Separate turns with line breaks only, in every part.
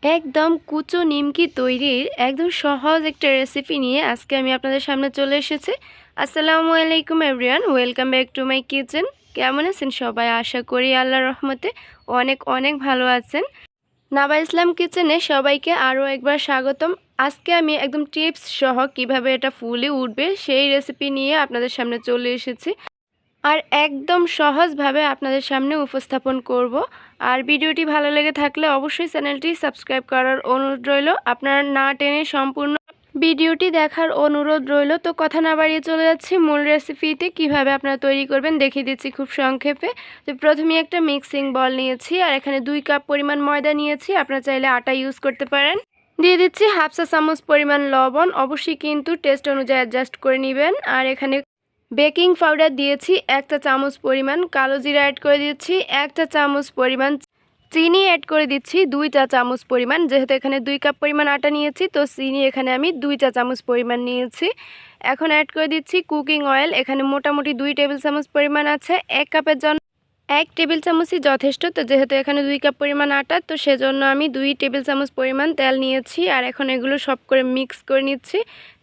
একদম কুচো নিমকি তৈরির একদম সহজ একটা রেসিপি নিয়ে আজকে আমি আপনাদের সামনে চলে এসেছি। আসসালামু আলাইকুম everyone, welcome back to my kitchen. কেমন আছেন সবাই? আশা করি আল্লাহর রহমতে অনেক অনেক ভালো আছেন। নাবা ইসলাম কিচেনে সবাইকে আরও একবার স্বাগতম। আজকে আমি একদম টিপস সহ কিভাবে এটা ফুলে উঠবে সেই রেসিপি নিয়ে আপনাদের সামনে চলে এসেছি। আর একদম সহজভাবে আপনাদের সামনে উপস্থাপন করব। আর ভিডিওটি ভালো লেগে থাকলে অবশ্যই চ্যানেলটি সাবস্ক্রাইব করার অনুরোধ রইল। আপনারা না টেনে সম্পূর্ণ ভিডিওটি দেখার অনুরোধ রইল। তো কথা না বাড়িয়ে চলে যাচ্ছি মূল রেসিপিতে, কিভাবে আপনারা তৈরি করবেন দেখিয়ে দিচ্ছি খুব সংক্ষেপে। তো প্রথমে একটা মিক্সিং বল নিয়েছি আর এখানে 2 কাপ পরিমাণ ময়দা নিয়েছি। আপনারা চাইলে আটা ইউজ করতে পারেন। দিয়ে দিচ্ছি হাফ চা চামচ পরিমাণ লবণ, অবশ্যই কিন্তু টেস্ট অনুযায়ী অ্যাডজাস্ট করে নেবেন। আর এখানে বেকিং পাউডার দিয়েছি 1 চা চামচ পরিমাণ, কালো জিরা অ্যাড করে দিচ্ছি 1 চা চামচ পরিমাণ, চিনি অ্যাড করে দিচ্ছি 2 চা চামচ পরিমাণ। যেহেতু এখানে 2 কাপ পরিমাণ আটা নিয়েছি তো চিনি এখানে আমি 2 চা চামচ পরিমাণ নিয়েছি। এখন অ্যাড করে দিচ্ছি কুকিং অয়েল, এখানে মোটামুটি 2 টেবিল চামচ পরিমাণ আছে। 1 কাপের জন্য 1 টেবিল চামচই যথেষ্ট। তো যেহেতু এখানে 2 কাপ পরিমাণ আটা তো সেজন্য আমি 2 টেবিল চামচ পরিমাণ তেল নিয়েছি। আর এখন এগুলো সব করে মিক্স করে নিচ্ছি।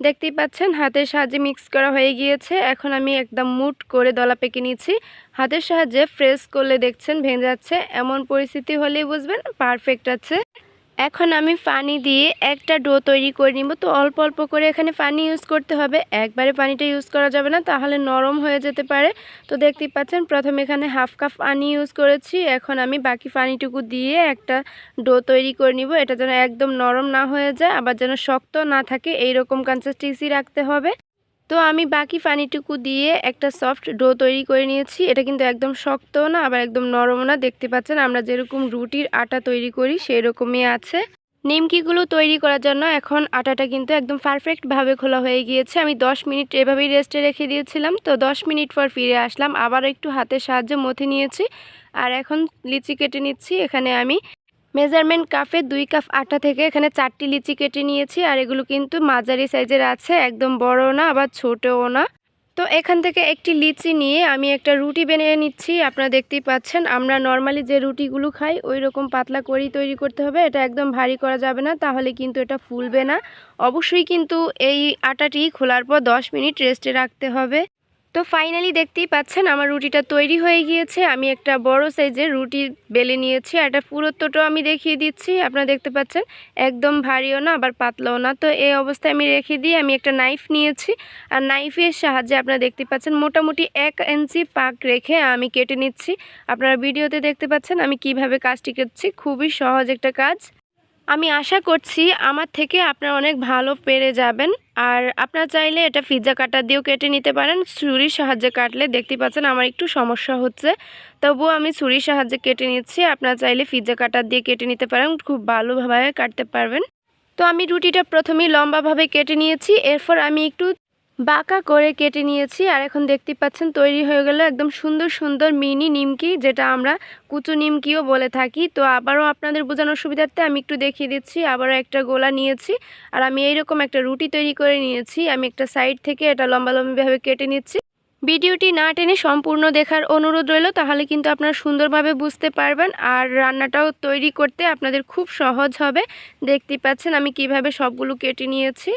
দেখতেই পাচ্ছেন হাতের সাহায্যে মিক্স করা হয়ে গিয়েছে। এখন আমি একদম মুঠ করে দলা পেকে নিচ্ছি। হাতের সাহায্যে প্রেস করলে দেখছেন ভেঙে যাচ্ছে, এমন পরিস্থিতি হলেই বুঝবেন পারফেক্ট আছে। এখন আমি পানি দিয়ে একটা ডো তৈরি করে নিব। তো অল্প অল্প করে এখানে পানি ইউজ করতে হবে, একবারে পানিটা ইউজ করা যাবে না, তাহলে নরম হয়ে যেতে পারে। তো দেখতেই পাচ্ছেন প্রথমে এখানে হাফ কাপ পানি ইউজ করেছি। এখন আমি বাকি পানিটুকু দিয়ে একটা ডো তৈরি করে নিব। এটা যেন একদম নরম না হয়ে যায়, আবার যেন শক্ত না থাকে, এইরকম কনসিস্টেন্সি রাখতে হবে। তো আমি বাকি পানিটুকু দিয়ে একটা সফট ডো তৈরি করে নিয়েছি। এটা কিন্তু একদম শক্তও না আবার একদম নরমও না। দেখতে পাচ্ছেন আমরা যেরকম রুটির আটা তৈরি করি সেই রকমই আছে। নিমকিগুলো তৈরি করার জন্য এখন আটাটা কিন্তু একদম পারফেক্টভাবে খোলা হয়ে গিয়েছে। আমি 10 মিনিট এভাবেই রেস্টে রেখে দিয়েছিলাম। তো 10 মিনিট পর ফিরে আসলাম, আবার একটু হাতের সাহায্যে মথে নিয়েছি। আর এখন লিচি কেটে নিচ্ছি। এখানে আমি মেজারমেন্ট কাপে 2 কাপ আটা থেকে এখানে 4টি লিচি কেটে নিয়েছি। আর এগুলো কিন্তু মাঝারি সাইজের আছে, একদম বড়ও না আবার ছোটও না। তো এখান থেকে একটি লিচি নিয়ে আমি একটা রুটি বানিয়ে নিচ্ছি। আপনারা দেখতেই পাচ্ছেন আমরা নর্মালি যে রুটিগুলো খাই ওই রকম পাতলা করেই তৈরি করতে হবে। এটা একদম ভারী করা যাবে না, তাহলে কিন্তু এটা ফুলবে না। অবশ্যই কিন্তু এই আটাটি খোলার পর 10 মিনিট রেস্টে রাখতে হবে। তো ফাইনালি দেখতেই পাচ্ছেন আমার রুটিটা তৈরি হয়ে গিয়েছে। আমি একটা বড় সাইজের রুটি বেলে নিয়েছি আর এটা পুরোটাও আমি দেখিয়ে দিচ্ছি। আপনারা দেখতে পাচ্ছেন একদম ভারীও না আবার পাতলাও না। তো এই অবস্থায় আমি রেখে দিয়ে আমি একটা নাইফ নিয়েছি। আর নাইফের সাহায্যে আপনারা দেখতে পাচ্ছেন মোটামুটি 1 ইঞ্চি পাক রেখে আমি কেটে নিচ্ছি। আপনারা ভিডিওতে দেখতে পাচ্ছেন আমি কিভাবে কাজটি করছি, খুবই সহজ একটা কাজ। আমি আশা করছি আমার থেকে আপনারা অনেক ভালো পেরে যাবেন। আর আপনারা চাইলে এটা পিৎজা কাটার দিয়েও কেটে নিতে পারেন। ছুরির সাহায্যে কাটলে দেখতে পাচ্ছেন আমার একটু সমস্যা হচ্ছে, তবুও আমি ছুরির সাহায্যে কেটে নিচ্ছি। আপনারা চাইলে পিৎজা কাটার দিয়ে কেটে নিতে পারেন, খুব ভালোভাবে কাটতে পারবেন। তো আমি রুটিটা প্রথমেই লম্বাভাবে কেটে নিয়েছি, এরপর আমি একটু বাঁকা করে কেটে নিয়েছি। আর এখন দেখতে পাচ্ছেন তৈরি হয়ে গেল একদম সুন্দর সুন্দর মিনি নিমকি, যেটা আমরা কুচু নিমকিও বলে থাকি। তো আবারও আপনাদের বোঝানোর সুবিধার্থে আমি একটু দেখিয়ে দিচ্ছি। আবারও একটা গোলা নিয়েছি আর আমি এইরকম একটা রুটি তৈরি করে নিয়েছি। আমি একটা সাইড থেকে এটা লম্বা লম্বিভাবে কেটে নিচ্ছি। ভিডিওটি না টেনে সম্পূর্ণ দেখার অনুরোধ রইল, তাহলে কিন্তু আপনারা সুন্দরভাবে বুঝতে পারবেন আর রান্নাটাও তৈরি করতে আপনাদের খুব সহজ হবে। দেখতেই পাচ্ছেন আমি কিভাবে সবগুলো কেটে নিয়েছি।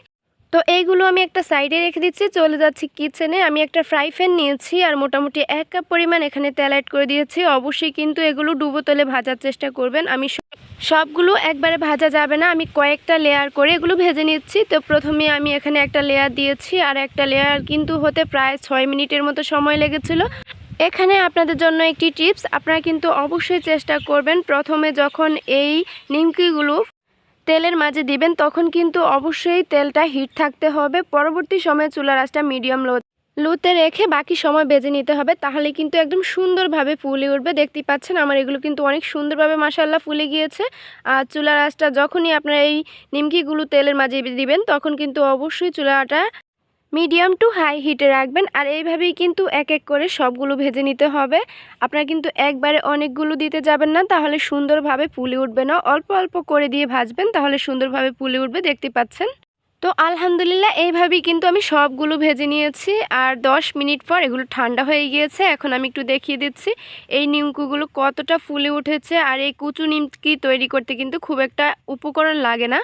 তো এইগুলো আমি একটা সাইডে রেখে দিচ্ছি, চলে যাচ্ছি কিচেনে। আমি একটা ফ্রাই প্যান নিয়েছি আর মোটামুটি 1 কাপ পরিমাণ এখানে তেল অ্যাড করে দিয়েছি। অবশ্যই কিন্তু এগুলো ডুবো তেলে ভাজার চেষ্টা করবেন। আমি সবগুলো একবারে ভাজা যাবে না, আমি কয়েকটা লেয়ার করে এগুলো ভেজে নিচ্ছি। তো প্রথমে আমি এখানে একটা লেয়ার দিয়েছি আর একটা লেয়ার কিন্তু হতে প্রায় 6 মিনিটের মতো সময় লেগেছিল। এখানে আপনাদের জন্য একটি টিপস, আপনারা কিন্তু অবশ্যই চেষ্টা করবেন প্রথমে যখন এই নিমকিগুলো তেলের মাঝে দিবেন তখন কিন্তু অবশ্যই তেলটা হিট থাকতে হবে। পরবর্তী সময়ে চুলার আঁচটা মিডিয়াম লোতে রেখে বাকি সময় ভেজে নিতে হবে, তাহলে কিন্তু একদম সুন্দরভাবে ফুলে উঠবে। দেখতেই পাচ্ছেন আমার এগুলো কিন্তু অনেক সুন্দরভাবে মাশাআল্লাহ ফুলে গিয়েছে। আর চুলার আঁচটা যখনই আপনারা এই নিমকিগুলো তেলের মাঝে দিবেন তখন কিন্তু অবশ্যই চুলাটা মিডিয়াম টু হাই হিটে রাখবেন। আর এইভাবেই কিন্তু এক এক করে সবগুলো ভেজে নিতে হবে। আপনারা কিন্তু একবারে অনেকগুলো দিতে যাবেন না, তাহলে সুন্দরভাবে ফুলে উঠবে না। অল্প অল্প করে দিয়ে ভাজবেন, তাহলে সুন্দরভাবে ফুলে উঠবে। দেখতে পাচ্ছেন তো আলহামদুলিল্লাহ এইভাবেই কিন্তু আমি সবগুলো ভেজে নিয়েছি। আর ১০ মিনিট পর এগুলো ঠান্ডা হয়ে গিয়েছে। এখন আমি একটু দেখিয়ে দিচ্ছি এই নিমকিগুলো কতটা ফুলে উঠেছে। আর এই কুচু নিমকি তৈরি করতে কিন্তু খুব একটা উপকরণ লাগে না।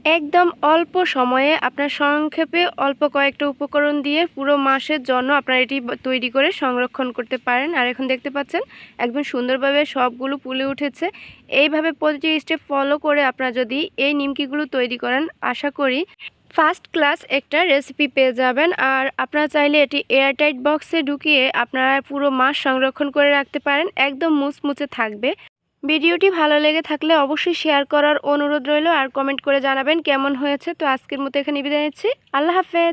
একদম অল্প সময়ে আপনার সংক্ষেপে অল্প কয়েকটা উপকরণ দিয়ে পুরো মাসের জন্য আপনারা এটি তৈরি করে সংরক্ষণ করতে পারেন। আর এখন দেখতে পাচ্ছেন একদম সুন্দরভাবে সবগুলো ফুলে উঠেছে। এইভাবে প্রতিটি স্টেপ ফলো করে আপনারা যদি এই নিমকিগুলো তৈরি করেন, আশা করি ফার্স্ট ক্লাস একটা রেসিপি পেয়ে যাবেন। আর আপনারা চাইলে এটি এয়ারটাইট বক্সে ঢুকিয়ে আপনারা পুরো মাস সংরক্ষণ করে রাখতে পারেন, একদম মুচমুচে থাকবে। ভিডিওটি ভালো লেগে থাকলে অবশ্যই শেয়ার করার অনুরোধ রইল আর কমেন্ট করে জানাবেন কেমন হয়েছে। তো আজকের মতো এখানে বিদায় নিচ্ছি। আল্লাহ হাফেজ।